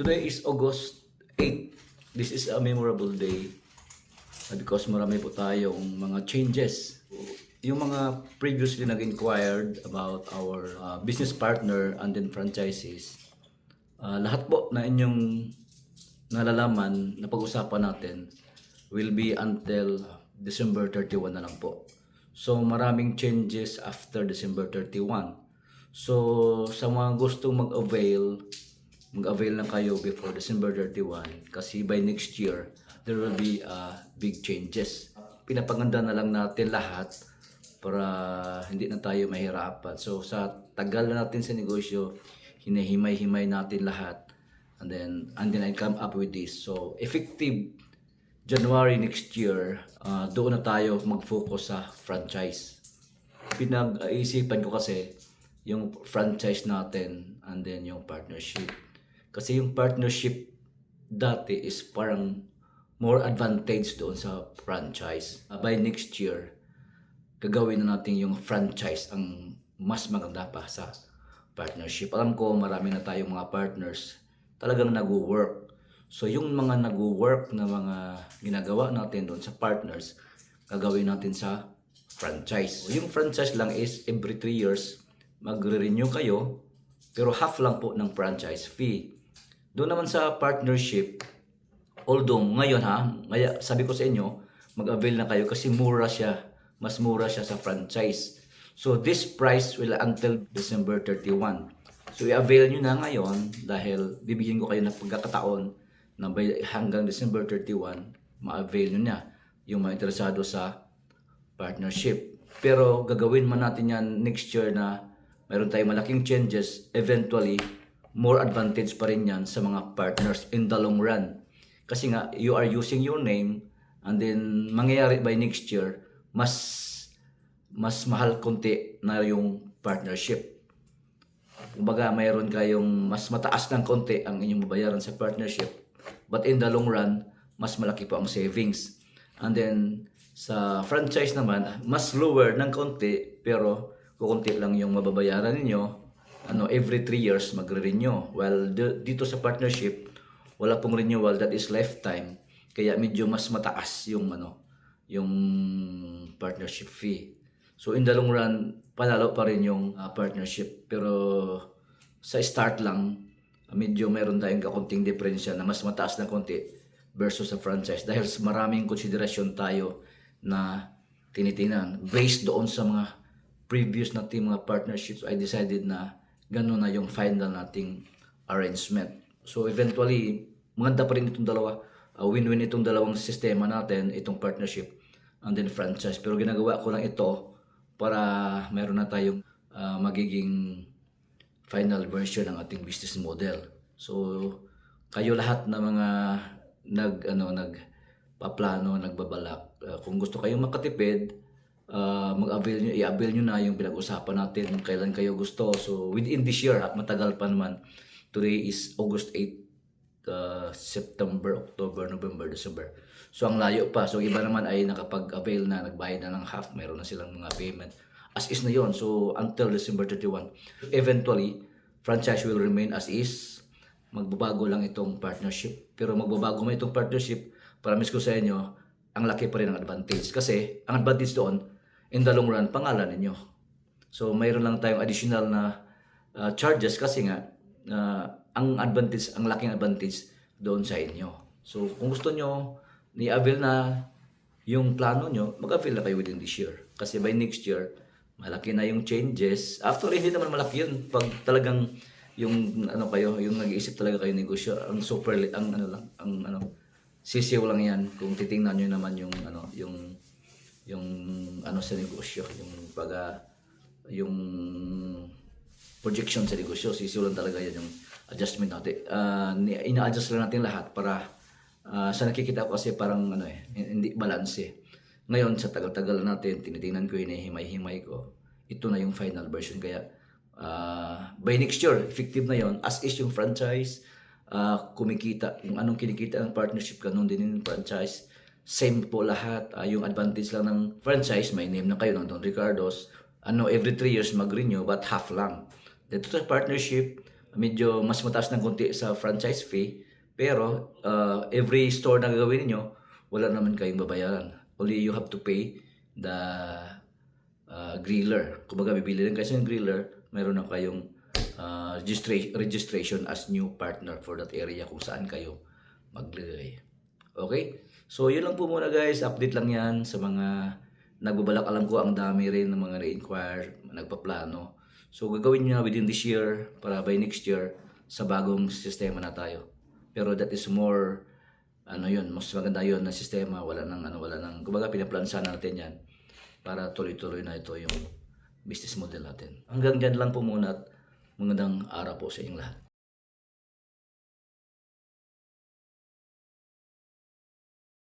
Today is August 8. This is a memorable day because marami po tayong mga changes. Yung mga previously nag-inquired about our business partner and then franchises, lahat po na inyong nalalaman na pag-usapan natin will be until December 31 na lang po. So maraming changes after December 31. So sa mga gustong mag-avail lang kayo before December 31 kasi by next year there will be big changes. Pinapaganda na lang natin lahat para hindi na tayo mahirapan. So sa tagal na natin sa negosyo, hinahimay-himay natin lahat and then I come up with this. So effective January next year, doon na tayo mag-focus sa franchise. Pinag-iisipan ko kasi yung franchise natin and then yung partnership. Kasi yung partnership dati is parang more advantage doon sa franchise. By next year, gagawin na natin yung franchise ang mas maganda pa sa partnership. Alam ko marami na tayong mga partners talagang nag-work. So yung mga nag-work na mga ginagawa natin doon sa partners, gagawin natin sa franchise. Yung franchise lang is every 3 years magre-renew kayo, pero half lang po ng franchise fee. Doon naman sa partnership, although ngayon sabi ko sa inyo, mag-avail na kayo kasi mas mura siya sa franchise. So this price will until December 31. So i-avail nyo na ngayon dahil bibigyan ko kayo ng pagkakataon na hanggang December 31, ma-avail nyo na yung mga interesado sa partnership. Pero gagawin man natin yan next year na mayroon tayong malaking changes, eventually, more advantage pa rin yan sa mga partners in the long run. Kasi nga, you are using your name and then mangyayari by next year, mas mahal konti na yung partnership. Kumbaga, mayroon kayong mas mataas ng konti ang inyong babayaran sa partnership. But in the long run, mas malaki po ang savings. And then, sa franchise naman, mas lower ng konti, pero kukunti lang yung mababayaran ninyo. Every 3 years magre-renew. Well, dito sa partnership, wala pong renewal, that is lifetime. Kaya medyo mas mataas yung yung partnership fee. So in the long run, panalo pa rin yung partnership. Pero sa start lang, medyo meron tayong kakunting diferensya na mas mataas na konti versus sa franchise. Dahil maraming konsiderasyon tayo na tinitingnan. Based doon sa mga previous nating mga partnerships, I decided na gano'n na yung final nating arrangement. So eventually, maganda pa rin itong dalawa. Win-win itong dalawang sistema natin, itong partnership and then franchise. Pero ginagawa ko lang ito para meron na tayong magiging final version ng ating business model. So kayo lahat na mga nagpaplano, nagbabalak, kung gusto kayong makatipid, i-avail nyo na yung pinag-usapan natin kailan kayo gusto. So within this year, matagal pa naman. Today is August 8, September, October, November, December. So ang layo pa. So iba naman ay nakapag-avail na, nagbayad na ng half, mayroon na silang mga payment. As is na yon. So until December 31. Eventually, franchise will remain as is. Magbabago lang itong partnership. Pero magbabago man itong partnership, promise ko sa inyo, ang laki pa rin ang advantage. Kasi ang advantage doon, in the long run, pangalan ninyo. So mayroon lang tayong additional na charges kasi nga ang laking advantage doon sa inyo. So kung gusto nyo ni-avail na yung plano nyo, mag-avail na kayo within this year. Kasi by next year, malaki na yung changes. Actually, hindi naman malaki yun. Pag talagang yung yung nag-iisip talaga kayo negosyo, sisiw lang yan kung titingnan nyo naman yung sa negosyo, yung projection sa negosyo, sisiw lang talaga yan yung adjustment natin. Ina-adjust lang natin lahat para sa nakikita ko kasi parang hindi balance. Ngayon sa tagal-tagal natin, tinitingnan ko, hinahimay-himay ko, ito na yung final version. Kaya by next year, effective na yon, as is yung franchise, kumikita, yung anong kinikita ng partnership, ganun din yung franchise. Same po lahat. Yung advantage lang ng franchise, may name na kayo ng Don Ricardo's. Every 3 years mag-renew, but half lang. Dito sa partnership, medyo mas mataas ng konti sa franchise fee, pero every store na gagawin niyo, wala naman kayong babayaran. Only you have to pay the griller. Kumbaga, bibili lang kayo ng griller, meron na kayong registration as new partner for that area kung saan kayo maglagay. Okay? So, yun lang po muna guys. Update lang yan sa mga nagbabalak. Alam ko ang dami rin ng mga re-inquire, nagpaplano. So, gagawin nyo na within this year para by next year sa bagong sistema na tayo. Pero that is more, mas maganda yun na sistema. Wala nang, kumbaga pinaplansa natin yan para tuloy-tuloy na ito yung business model natin. Hanggang dyan lang po muna at magandang araw po sa inyong lahat.